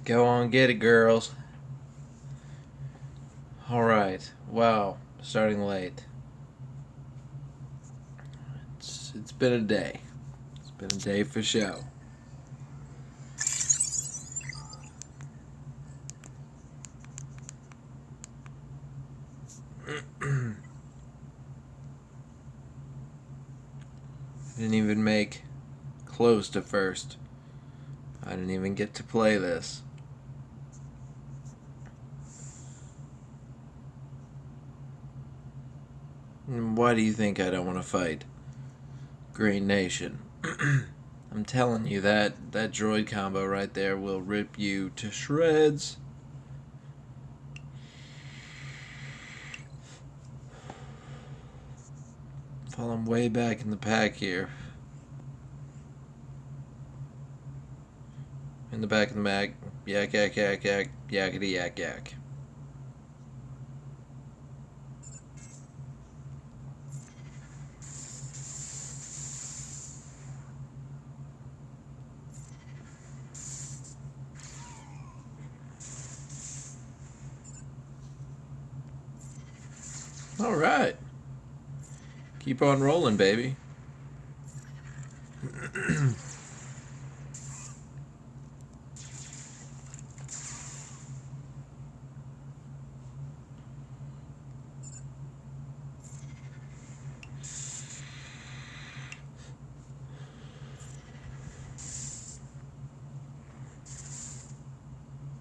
Go on, get it, girls. Alright. Wow. Starting late. It's been a day. It's been a day for show. Didn't even make close to first. I didn't even get to play this. Why do you think I don't want to fight Green Nation? I'm telling you, that droid combo right there will rip you to shreds. Falling way back in the pack here. In the back of the mag. Yak, yak, yak, yak, yakety, yak, yak. All right. Keep on rolling, baby.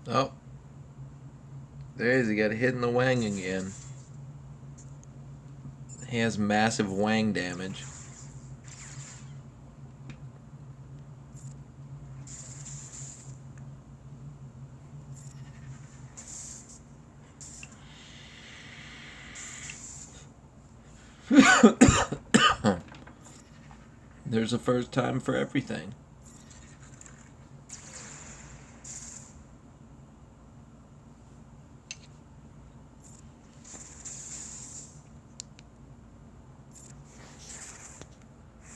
Oh. There he is. He got hit in the wang again. He has massive wang damage. There's a first time for everything.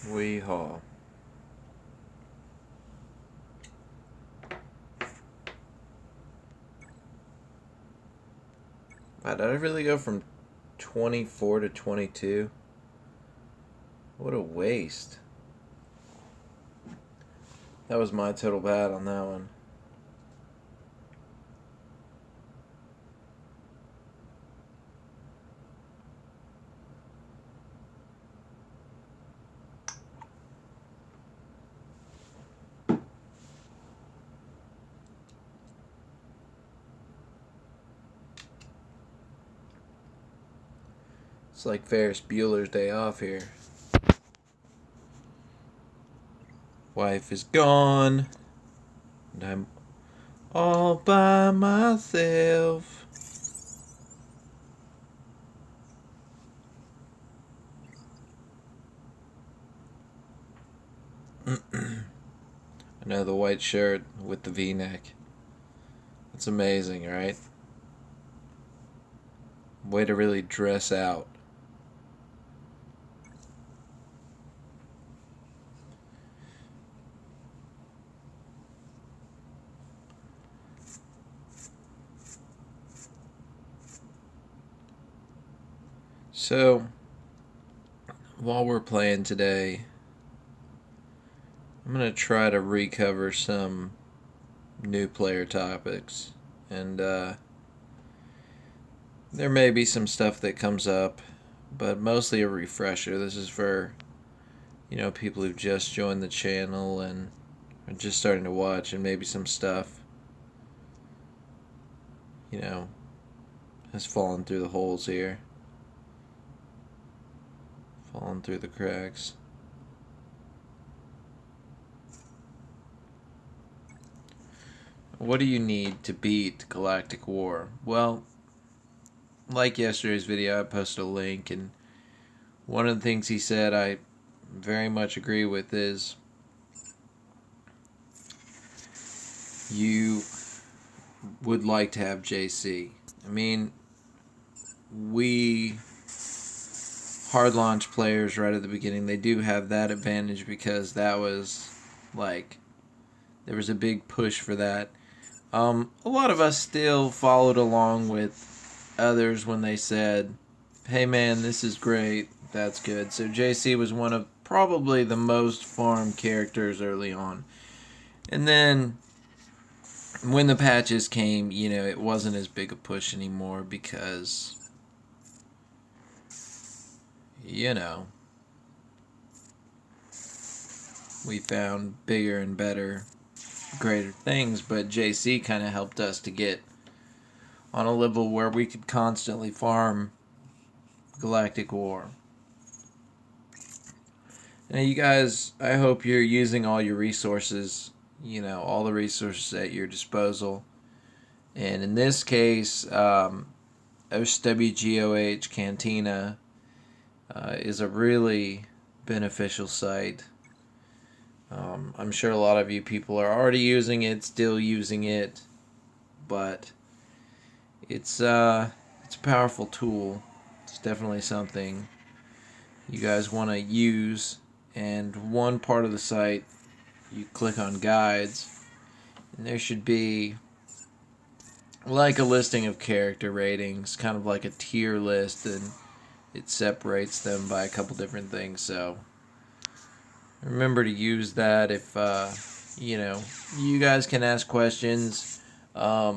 Weehaw. Wow, did I really go from 24 to 22? What a waste. That was my total bad on that one. It's like Ferris Bueller's Day Off here. Wife is gone, and I'm all by myself. I know, the white shirt with the V-neck. That's amazing, right? Way to really dress out. So, while we're playing today, I'm going to try to recover some new player topics. And there may be some stuff that comes up, but mostly a refresher. This is for, people who've just joined the channel and are just starting to watch, and maybe some stuff, has fallen through the holes here. Fallen through the cracks. What do you need to beat Galactic War? Well, like yesterday's video, I posted a link, and one of the things he said I very much agree with is you would like to have JC. I mean, we hard launch players right at the beginning, they do have that advantage because that was there was a big push for that. A lot of us still followed along with others when they said, hey man, this is great, that's good. So JC was one of probably the most farmed characters early on. And then when the patches came, you know, it wasn't as big a push anymore because, you know, we found bigger and better, greater things. But JC kind of helped us to get on a level where we could constantly farm Galactic War. Now, you guys, I hope you're using all your resources, you know, all the resources at your disposal. And in this case, OSWGOH Cantina is a really beneficial site. I'm sure a lot of you people are already using it, still using it, but it's a powerful tool. It's definitely something you guys want to use. And one part of the site, you click on guides, and there should be like a listing of character ratings, kind of like a tier list, and it separates them by a couple different things. So remember to use that. If you know, you guys can ask questions. I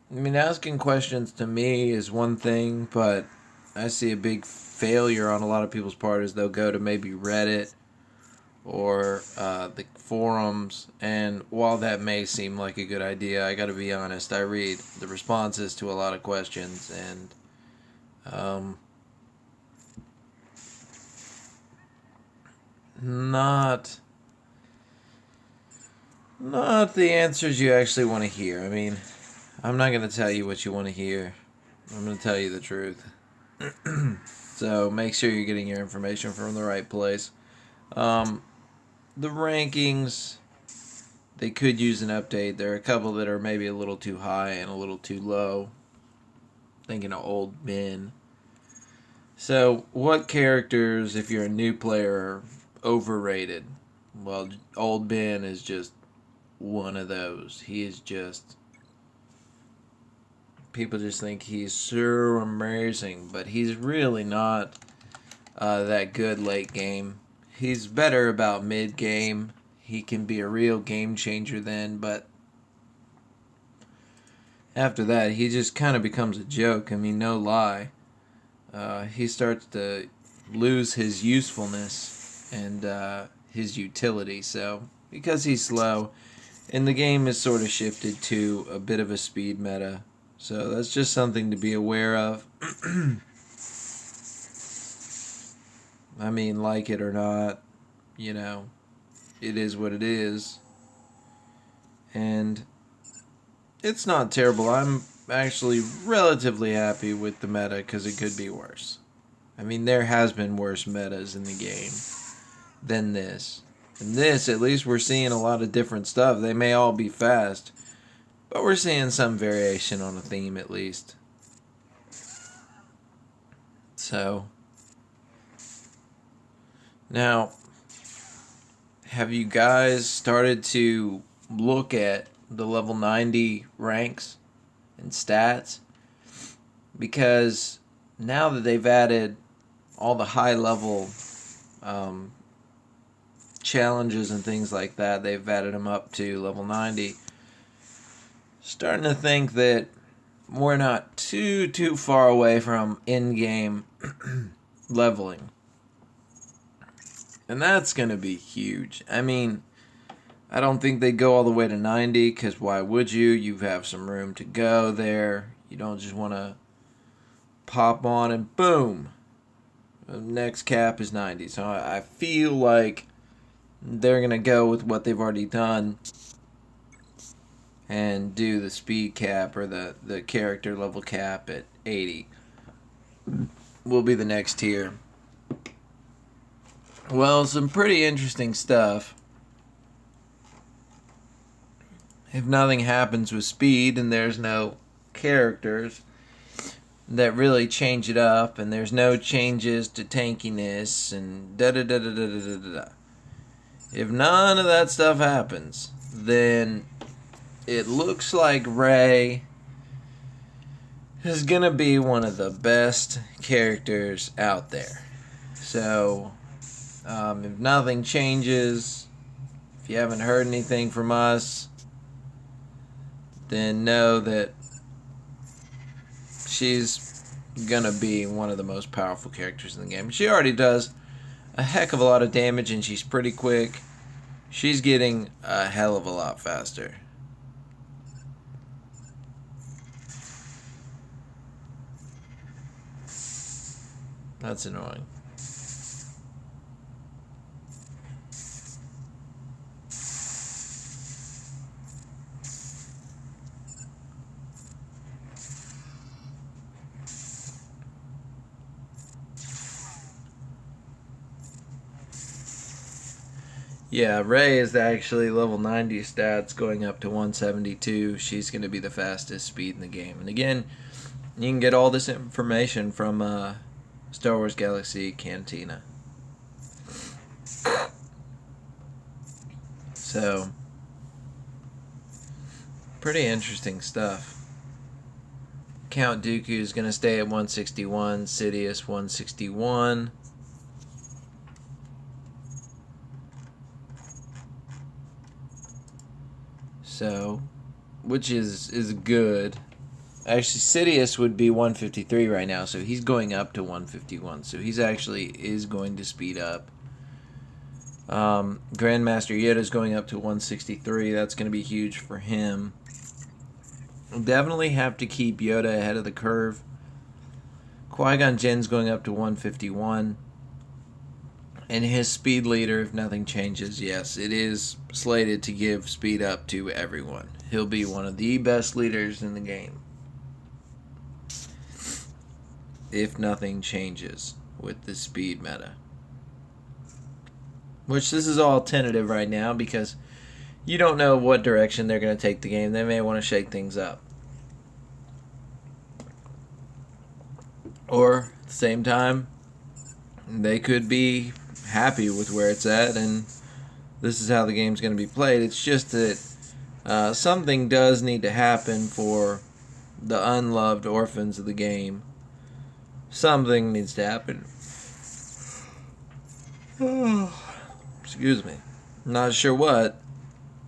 mean, asking questions to me is one thing, but I see a big failure on a lot of people's part is they'll go to maybe Reddit or the forums, and while that may seem like a good idea, I gotta be honest, I read the responses to a lot of questions, and not the answers you actually want to hear. I mean, I'm not gonna tell you what you want to hear. I'm gonna tell you the truth. So make sure you're getting your information from the right place. The rankings, they could use an update. There are a couple that are maybe a little too high and a little too low. Thinking of Old Ben. So, what characters, if you're a new player, are overrated? Well, Old Ben is just one of those. He is just... People just think he's so amazing, but he's really not that good late game. He's better about mid-game. He can be a real game changer then, but after that, he just kind of becomes a joke. I mean, no lie. He starts to lose his usefulness and his utility. So, because he's slow, and the game has sort of shifted to a bit of a speed meta. So, that's just something to be aware of. I mean, like it or not, you know, it is what it is. And it's not terrible. I'm actually relatively happy with the meta because it could be worse. I mean, there has been worse metas in the game than this. And this, at least we're seeing a lot of different stuff. They may all be fast, but we're seeing some variation on a theme at least. So... Now, have you guys started to look at the level 90 ranks and stats? Because now that they've added all the high level challenges and things like that, they've added them up to level 90. Starting to think that we're not too far away from in-game leveling. And that's going to be huge. I mean, I don't think they'd go all the way to 90, because why would you? You have some room to go there. You don't just want to pop on and boom. The next cap is 90. So I feel like they're going to go with what they've already done and do the speed cap or the character level cap at 80. Will be the next tier. Well, some pretty interesting stuff. If nothing happens with speed and there's no characters that really change it up, and there's no changes to tankiness and da-da-da-da-da-da-da-da. If none of that stuff happens, then it looks like Rey is going to be one of the best characters out there. So, if nothing changes, if you haven't heard anything from us, then know that she's going to be one of the most powerful characters in the game. She already does a heck of a lot of damage, and she's pretty quick. She's getting a hell of a lot faster. That's annoying. Yeah, Rey is actually level 90 stats going up to 172. She's going to be the fastest speed in the game. And again, you can get all this information from Star Wars Galaxy Cantina. So, pretty interesting stuff. Count Dooku is going to stay at 161. Sidious 161. So, which is good. Actually, Sidious would be 153 right now, so he's going up to 151. So he's actually is going to speed up. Grandmaster Yoda is going up to 163. That's going to be huge for him. We'll definitely have to keep Yoda ahead of the curve. Qui-Gon Jinn's going up to 151. And his speed leader, if nothing changes, yes, it is slated to give speed up to everyone. He'll be one of the best leaders in the game. If nothing changes with the speed meta. Which this is all tentative right now because you don't know what direction they're going to take the game. They may want to shake things up. Or, at the same time, they could be happy with where it's at and this is how the game's going to be played. It's just that something does need to happen for the unloved orphans of the game. Something needs to happen. Excuse me. Not sure what,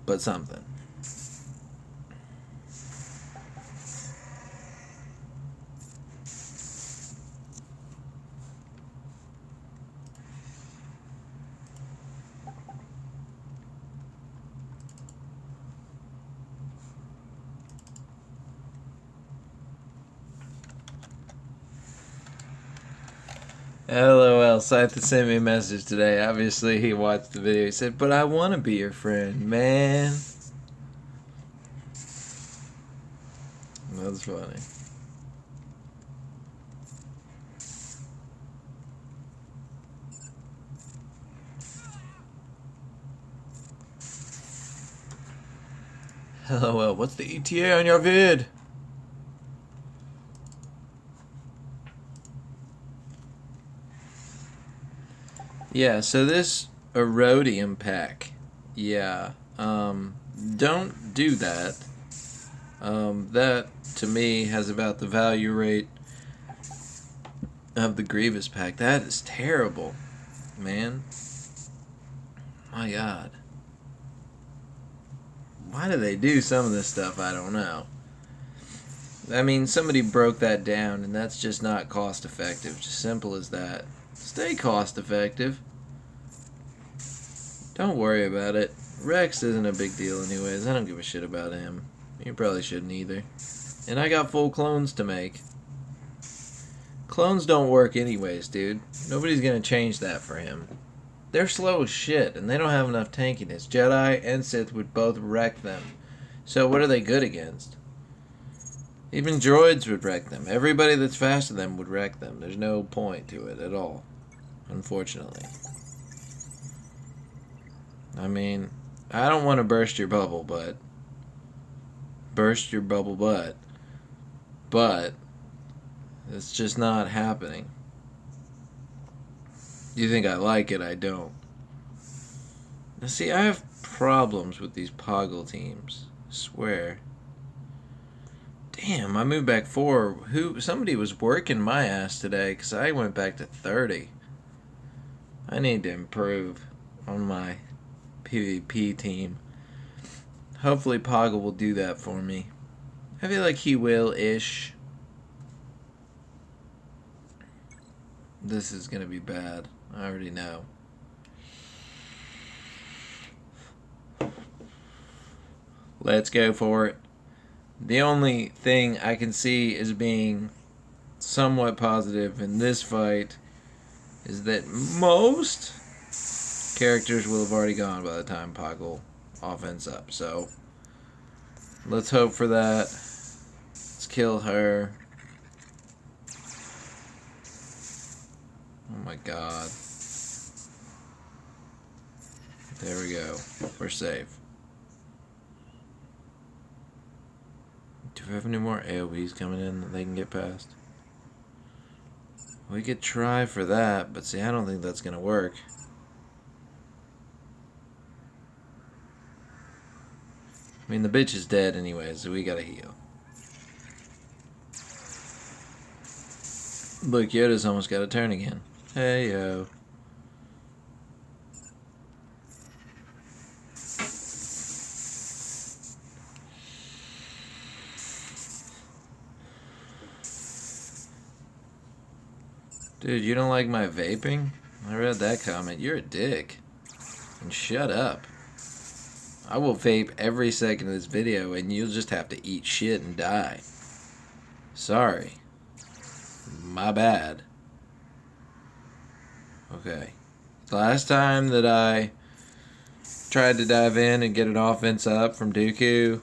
but something. LOL, Scythe sent me a message today. Obviously, he watched the video. He said, but I want to be your friend, man. That's funny. LOL, what's the ETA on your vid? Yeah, so this Erodium pack, yeah, don't do that. That, to me, has about the value rate of the Grievous pack. That is terrible, man. My God. Why do they do some of this stuff? I don't know. I mean, somebody broke that down, and that's just not cost effective. Just simple as that. Stay cost effective. Don't worry about it. Rex isn't a big deal anyways. I don't give a shit about him. You probably shouldn't either. And I got full clones to make. Clones don't work anyways, dude. Nobody's gonna change that for him. They're slow as shit, and they don't have enough tankiness. Jedi and Sith would both wreck them. So what are they good against? Even droids would wreck them. Everybody that's faster than them would wreck them. There's no point to it at all, unfortunately. I mean, I don't want to burst your bubble, but it's just not happening. You think I like it, I don't. Now see, I have problems with these Poggle teams. Swear. Damn, I moved back 4. Somebody was working my ass today because I went back to 30. I need to improve on my PvP team. Hopefully Poggle will do that for me. I feel like he will-ish. This is going to be bad. I already know. Let's go for it. The only thing I can see as being somewhat positive in this fight is that most characters will have already gone by the time Poggle offense up. So let's hope for that. Let's kill her. Oh my god. There we go. We're safe. Do we have any more AoEs coming in that they can get past? We could try for that, but see, I don't think that's going to work. I mean, the bitch is dead anyway, so we gotta heal. Look, Yoda's almost got a turn again. Hey, yo. Dude, you don't like my vaping? I read that comment. You're a dick. And shut up. I will vape every second of this video and you'll just have to eat shit and die. Sorry. My bad. Okay. Last time that I tried to dive in and get an offense up from Dooku,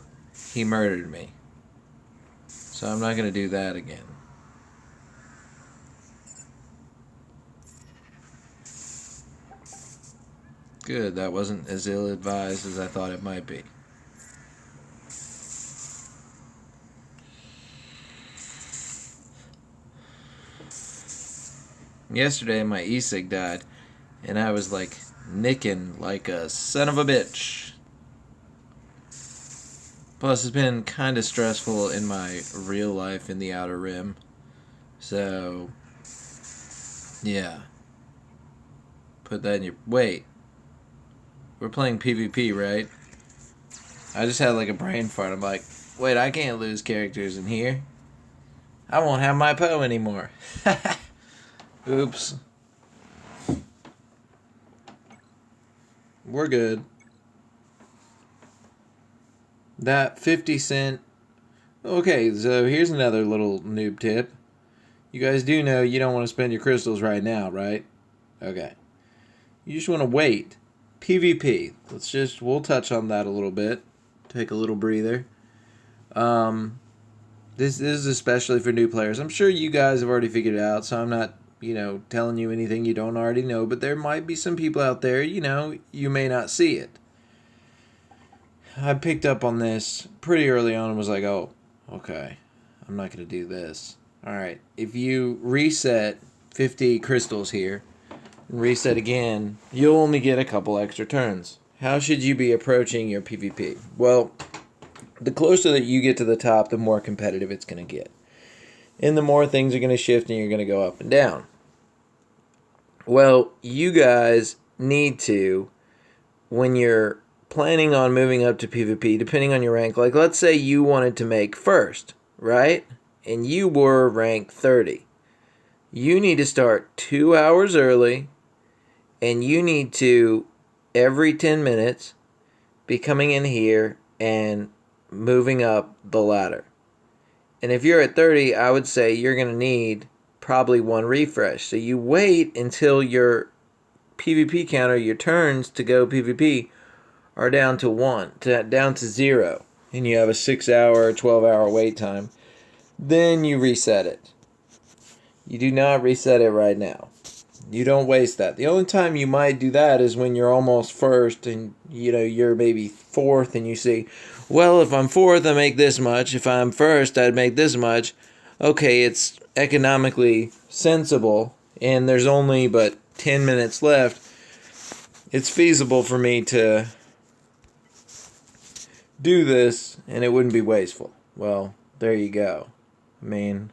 he murdered me. So I'm not going to do that again. Good, that wasn't as ill-advised as I thought it might be. Yesterday my e-cig died, and I was like nicking like a son of a bitch. Plus it's been kind of stressful in my real life in the Outer Rim. So, yeah. Put that in your... Wait. We're playing PvP, right? I just had like a brain fart. I'm like, wait, I can't lose characters in here. I won't have my Poe anymore. Oops. We're good. That 50 cent... Okay, so here's another little noob tip. You guys do know you don't want to spend your crystals right now, right? Okay. You just want to wait. PvP. We'll touch on that a little bit. Take a little breather. This is especially for new players. I'm sure you guys have already figured it out, so I'm not, telling you anything you don't already know, but there might be some people out there, you may not see it. I picked up on this pretty early on and was like, oh, okay, I'm not going to do this. Alright, if you reset 50 crystals here, and reset again, you'll only get a couple extra turns. How should you be approaching your PvP? Well, the closer that you get to the top, the more competitive it's going to get. And the more things are going to shift and you're going to go up and down. Well, you guys need to, when you're planning on moving up to PvP, depending on your rank, like let's say you wanted to make first, right? And you were rank 30. You need to start 2 hours early. And you need to, every 10 minutes, be coming in here and moving up the ladder. And if you're at 30, I would say you're going to need probably 1 refresh. So you wait until your PvP counter, your turns to go PvP, are down to down to 0. And you have a 6-hour, 12-hour wait time. Then you reset it. You do not reset it right now. You don't waste that. The only time you might do that is when you're almost first and, you're maybe 4th and you see, well, if I'm 4th, I make this much. If I'm first, I'd make this much. Okay, it's economically sensible and there's only but 10 minutes left. It's feasible for me to do this and it wouldn't be wasteful. Well, there you go. I mean,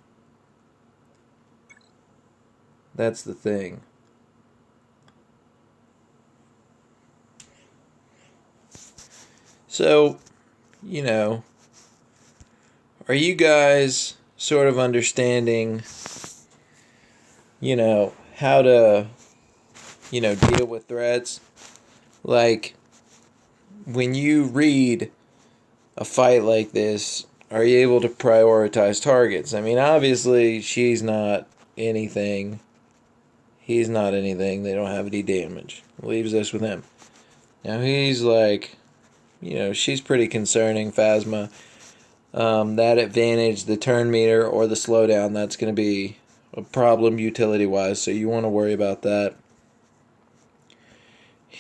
that's the thing. So, are you guys sort of understanding, how to, deal with threats? Like, when you read a fight like this, are you able to prioritize targets? I mean, obviously, she's not anything. He's not anything. They don't have any damage. Leaves us with him. Now, he's like, she's pretty concerning, Phasma. That advantage, the turn meter or the slowdown, that's going to be a problem utility-wise, so you want to worry about that.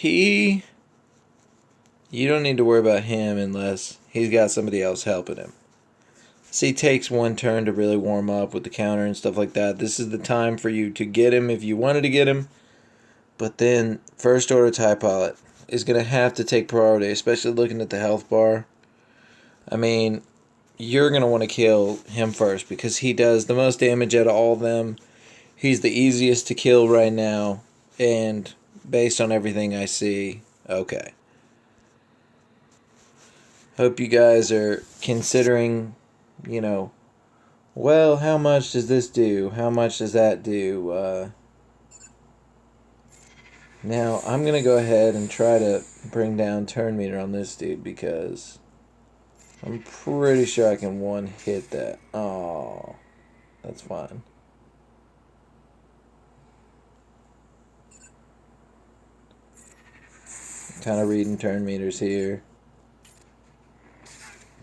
You don't need to worry about him unless he's got somebody else helping him. So he takes one turn to really warm up with the counter and stuff like that. This is the time for you to get him if you wanted to get him. But then First Order TIE Pilot is going to have to take priority, especially looking at the health bar. I mean, you're going to want to kill him first because he does the most damage out of all of them. He's the easiest to kill right now. And based on everything I see, okay. Hope you guys are considering, well, how much does this do? How much does that do? Now, I'm going to go ahead and try to bring down turn meter on this dude because I'm pretty sure I can one-hit that. Oh, that's fine. Kind of reading turn meters here.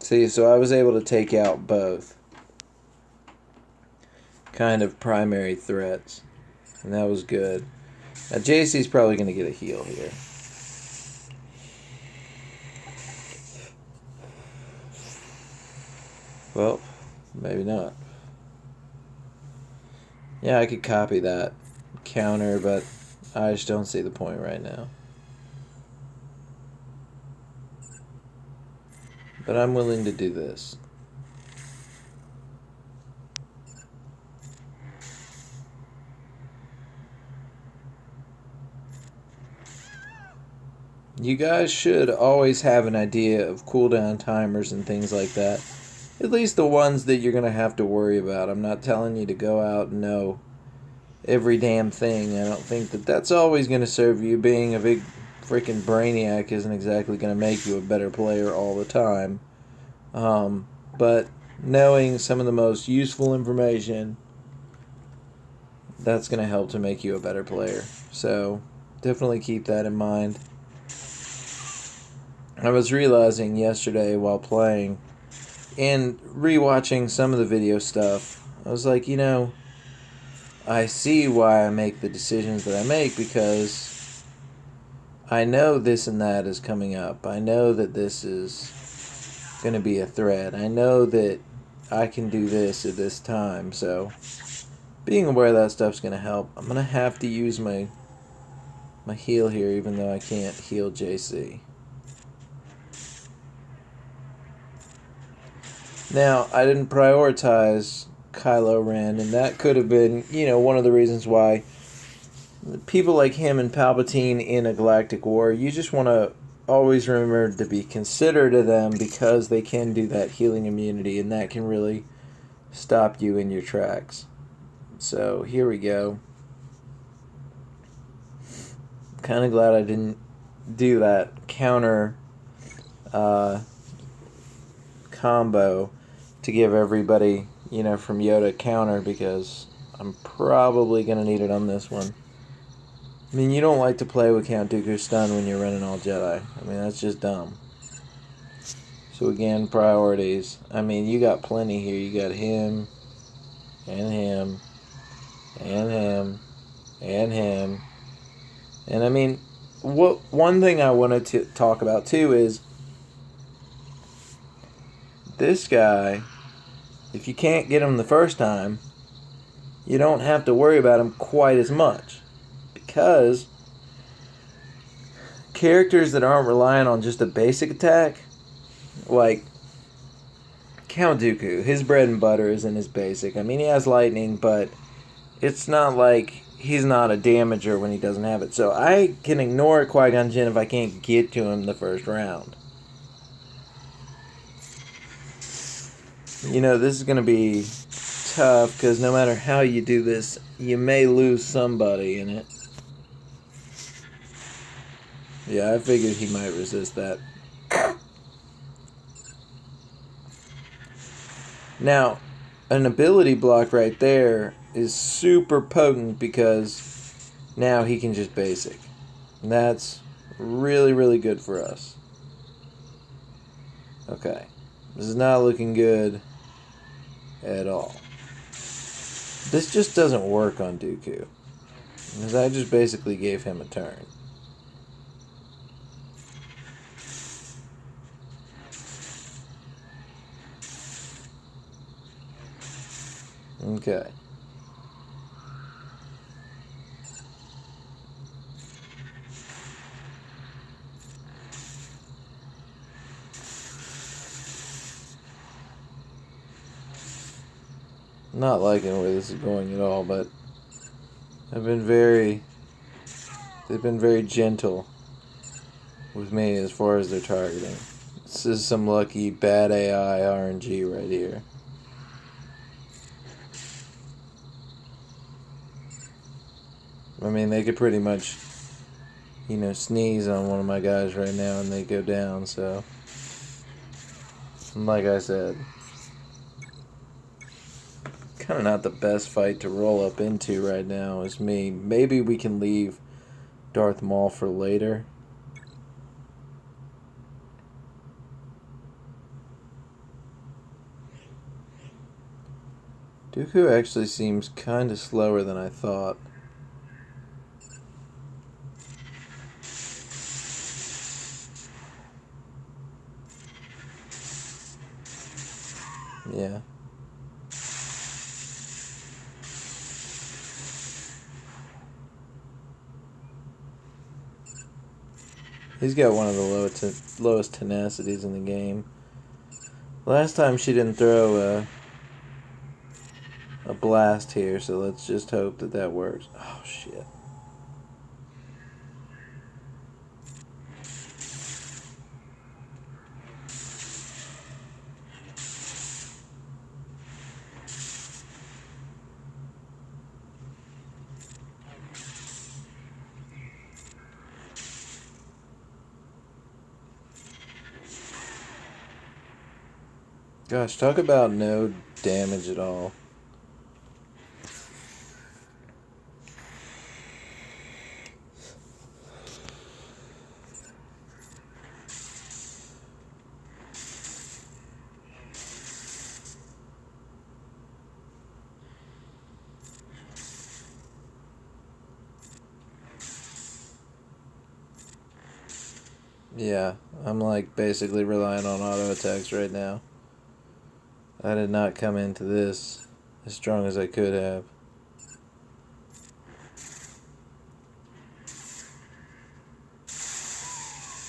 See, so I was able to take out both kind of primary threats, and that was good. Now, JC's probably going to get a heal here. Well, maybe not. Yeah, I could copy that counter, but I just don't see the point right now. But I'm willing to do this. You guys should always have an idea of cooldown timers and things like that. At least the ones that you're going to have to worry about. I'm not telling you to go out and know every damn thing. I don't think that that's always going to serve you. Being a big freaking brainiac isn't exactly going to make you a better player all the time. But knowing some of the most useful information, that's going to help to make you a better player. So definitely keep that in mind. I was realizing yesterday while playing and rewatching some of the video stuff, I was like, I see why I make the decisions that I make because I know this and that is coming up. I know that this is going to be a threat. I know that I can do this at this time. So being aware of that stuff's going to help. I'm going to have to use my heal here even though I can't heal JC. Now, I didn't prioritize Kylo Ren, and that could have been, one of the reasons why people like him and Palpatine in a galactic war, you just want to always remember to be considerate of them because they can do that healing immunity, and that can really stop you in your tracks. So, here we go. Kind of glad I didn't do that counter combo to give everybody, from Yoda counter because I'm probably going to need it on this one. I mean, you don't like to play with Count Dooku's stun when you're running all Jedi. I mean, that's just dumb. So again, priorities. I mean, you got plenty here. You got him, and him, and him, and him. And I mean, one thing I wanted to talk about too is this guy, if you can't get him the first time, you don't have to worry about him quite as much. Because characters that aren't relying on just a basic attack, like Count Dooku, his bread and butter is in his basic. I mean, he has lightning, but it's not like he's not a damager when he doesn't have it. So I can ignore Qui-Gon Jinn if I can't get to him the first round. You know, this is going to be tough because no matter how you do this, you may lose somebody in it. Yeah, I figured he might resist that. Now, an ability block right there is super potent because now he can just basic. And that's really, really good for us. Okay. This is not looking good at all. This just doesn't work on Dooku. Because I just basically gave him a turn. Okay. Not liking where this is going at all, but they've been very gentle with me as far as their targeting. This is some lucky bad AI RNG right here. I mean, they could pretty much, sneeze on one of my guys right now and they go down, so. Like I said, kind of not the best fight to roll up into right now is me. Maybe we can leave Darth Maul for later. Dooku actually seems kind of slower than I thought. Yeah. He's got one of the lowest tenacities in the game. Last time she didn't throw a blast here, so let's just hope that works. Oh, shit. Gosh, talk about no damage at all. Yeah, I'm like basically relying on auto attacks right now. I did not come into this as strong as I could have.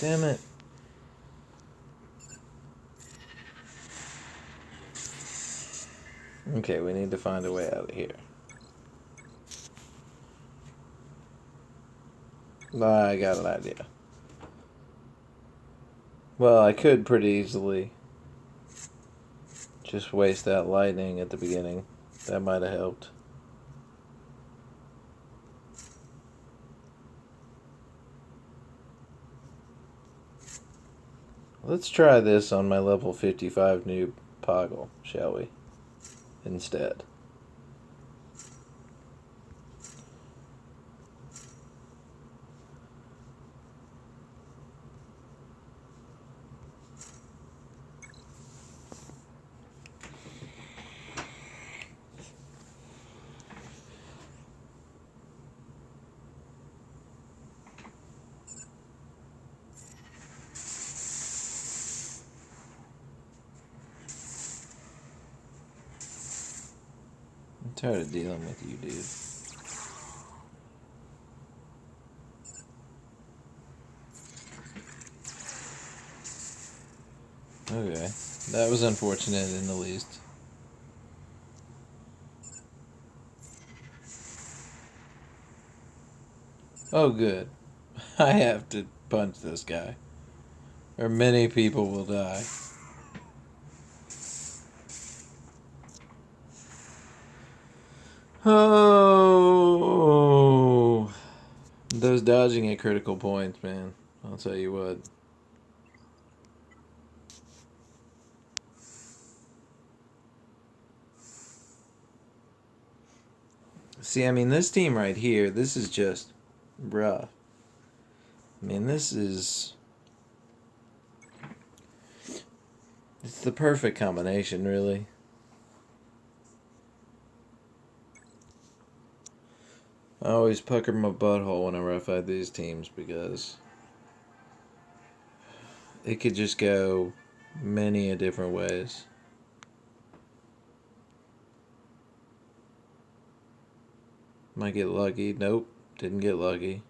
Damn it. Okay, we need to find a way out of here. I got an idea. Well, I could pretty easily just waste that lightning at the beginning. That might have helped. Let's try this on my level 55 noob Poggle, shall we? Instead. I'm tired of dealing with you, dude. Okay. That was unfortunate in the least. Oh, good. I have to punch this guy, or many people will die. Oh, those dodging at critical points, man. I'll tell you what. See, I mean, this team right here, this is just rough. I mean, this is. It's the perfect combination, really. I always pucker my butthole whenever I fight these teams because it could just go many a different ways. Might get lucky. Nope, didn't get lucky.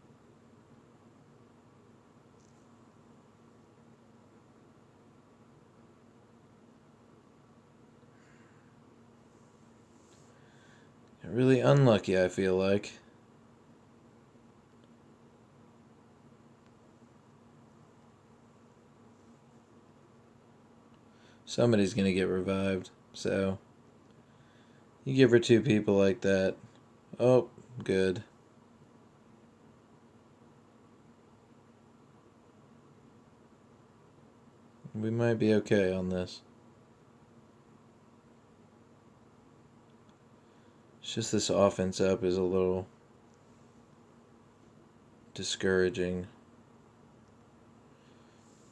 Really unlucky, I feel like. Somebody's gonna get revived, so you give her two people like that. Oh, good. We might be okay on this. It's just this offense up is a little discouraging.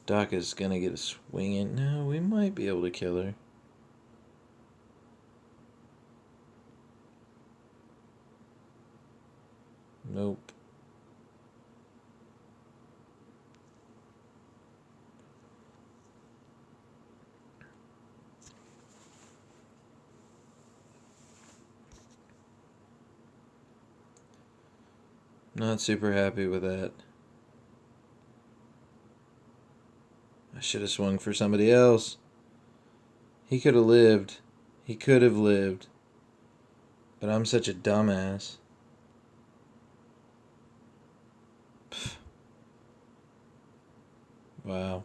Doc is gonna get a swing in. No, we might be able to kill her. Nope. Not super happy with that. I should have swung for somebody else. He could have lived. He could have lived. But I'm such a dumbass. Pfft. Wow.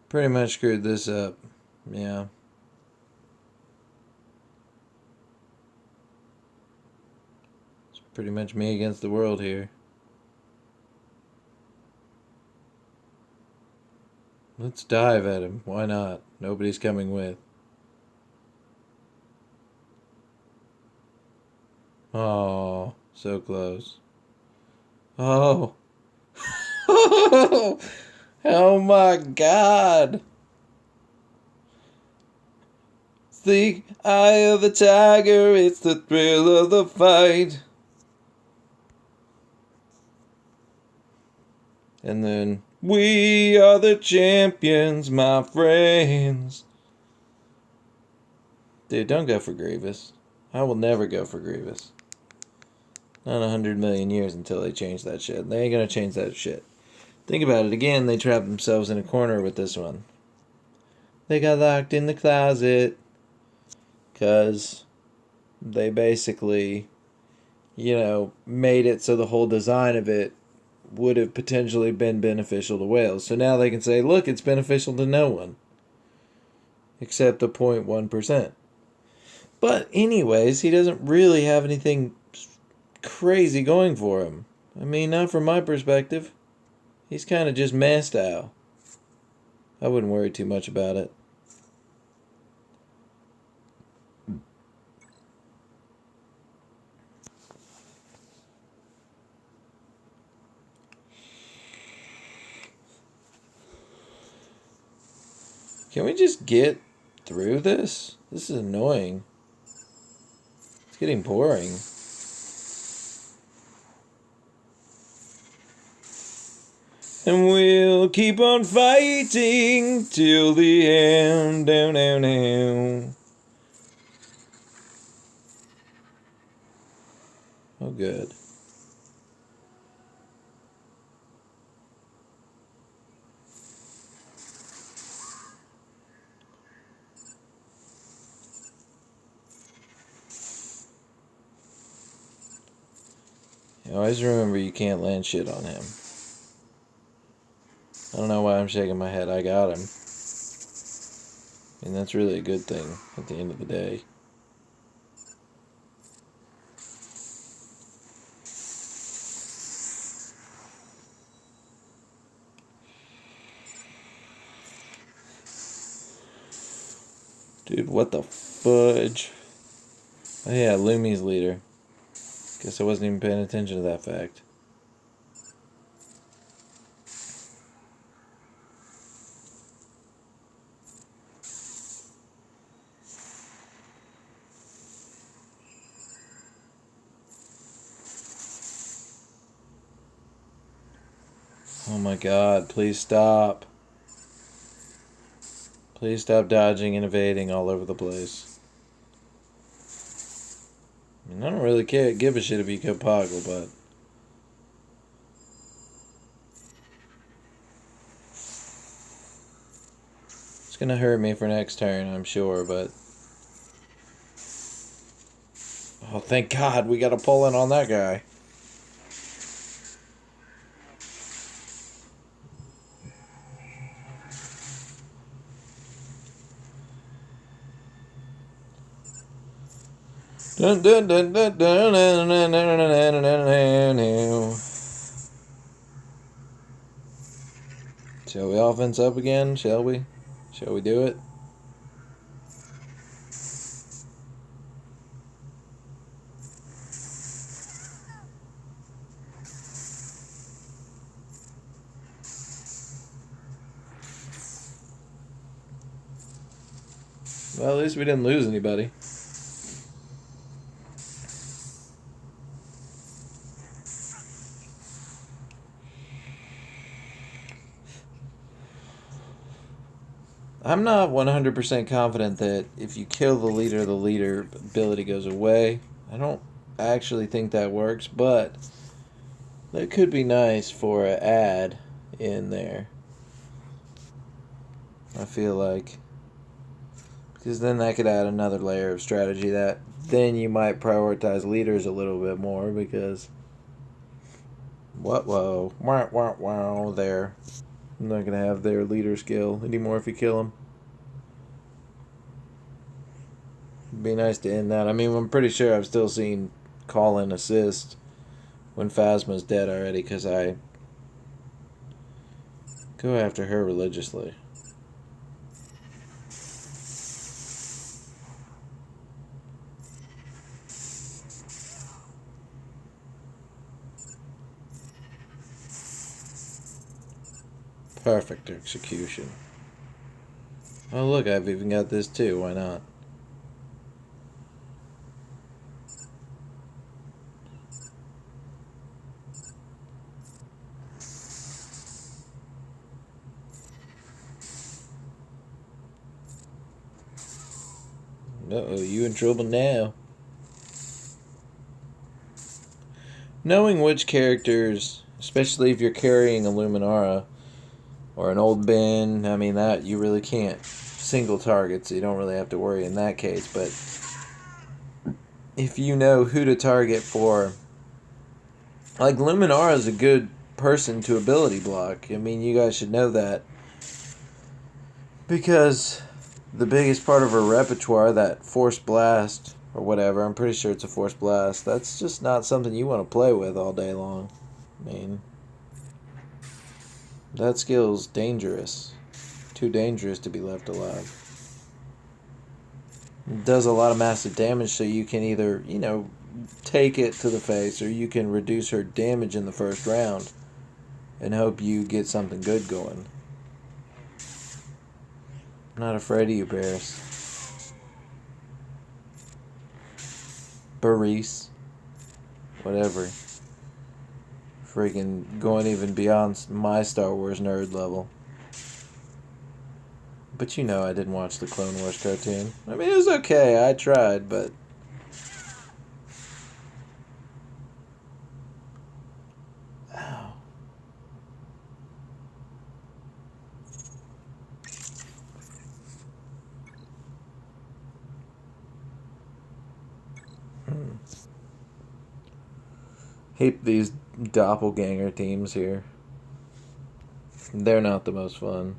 Pretty much screwed this up. Yeah. It's pretty much me against the world here. Let's dive at him. Why not? Nobody's coming with. Oh, so close. Oh. Oh my god. It's the eye of the tiger. It's the thrill of the fight. And then, we are the champions, my friends. Dude, don't go for Grievous. I will never go for Grievous. Not 100 million years until they change that shit. They ain't gonna change that shit. Think about it again, they trapped themselves in a corner with this one. They got locked in the closet. Because they basically, made it so the whole design of it would have potentially been beneficial to whales. So now they can say, look, it's beneficial to no one. Except the 0.1%. But anyways, he doesn't really have anything crazy going for him. I mean, not from my perspective. He's kind of just meh style. I wouldn't worry too much about it. Can we just get through this? This is annoying. It's getting boring. And we'll keep on fighting till the end. Down, down, down. Oh, good. Always remember you can't land shit on him. I don't know why I'm shaking my head. I got him. And that's really a good thing at the end of the day. Dude, what the fudge? Oh yeah, Lumi's leader. Guess I wasn't even paying attention to that fact. Oh my god, please stop. Please stop dodging and evading all over the place. I mean, I don't really give a shit if you kill Poggle, but... It's gonna hurt me for next turn, I'm sure, but... Oh, thank God, we got a pull in on that guy. Dun dun dun dun dun dun dun dun dun dun dun. Shall we offense up again? Shall we? Shall we do it? Well, at least we didn't lose anybody. I'm not 100% confident that if you kill the leader ability goes away. I don't actually think that works, but that could be nice for an ad in there. I feel like. Because then that could add another layer of strategy that then you might prioritize leaders a little bit more because... Whoa. Wow, there. I'm not going to have their leader skill anymore if you kill them. It'd be nice to end that. I mean, I'm pretty sure I've still seen call-in assist when Phasma's dead already because I go after her religiously. Perfect execution. Oh look, I've even got this too, why not? Uh-oh, you in trouble now. Knowing which characters, especially if you're carrying a Luminara or an old bin, I mean that you really can't single target, so you don't really have to worry in that case, but if you know who to target for, like Luminara is a good person to ability block. I mean, you guys should know that because the biggest part of her repertoire, that Force Blast or whatever, I'm pretty sure it's a Force Blast, that's just not something you want to play with all day long. I mean, that skill's dangerous. Too dangerous to be left alive. It does a lot of massive damage, so you can either, take it to the face, or you can reduce her damage in the first round and hope you get something good going. I'm not afraid of you, Barris. Barris. Whatever. Freaking going even beyond my Star Wars nerd level. But you know I didn't watch the Clone Wars cartoon. I mean, it was okay. I tried, but... Ow. Hate these doppelganger teams here. They're not the most fun.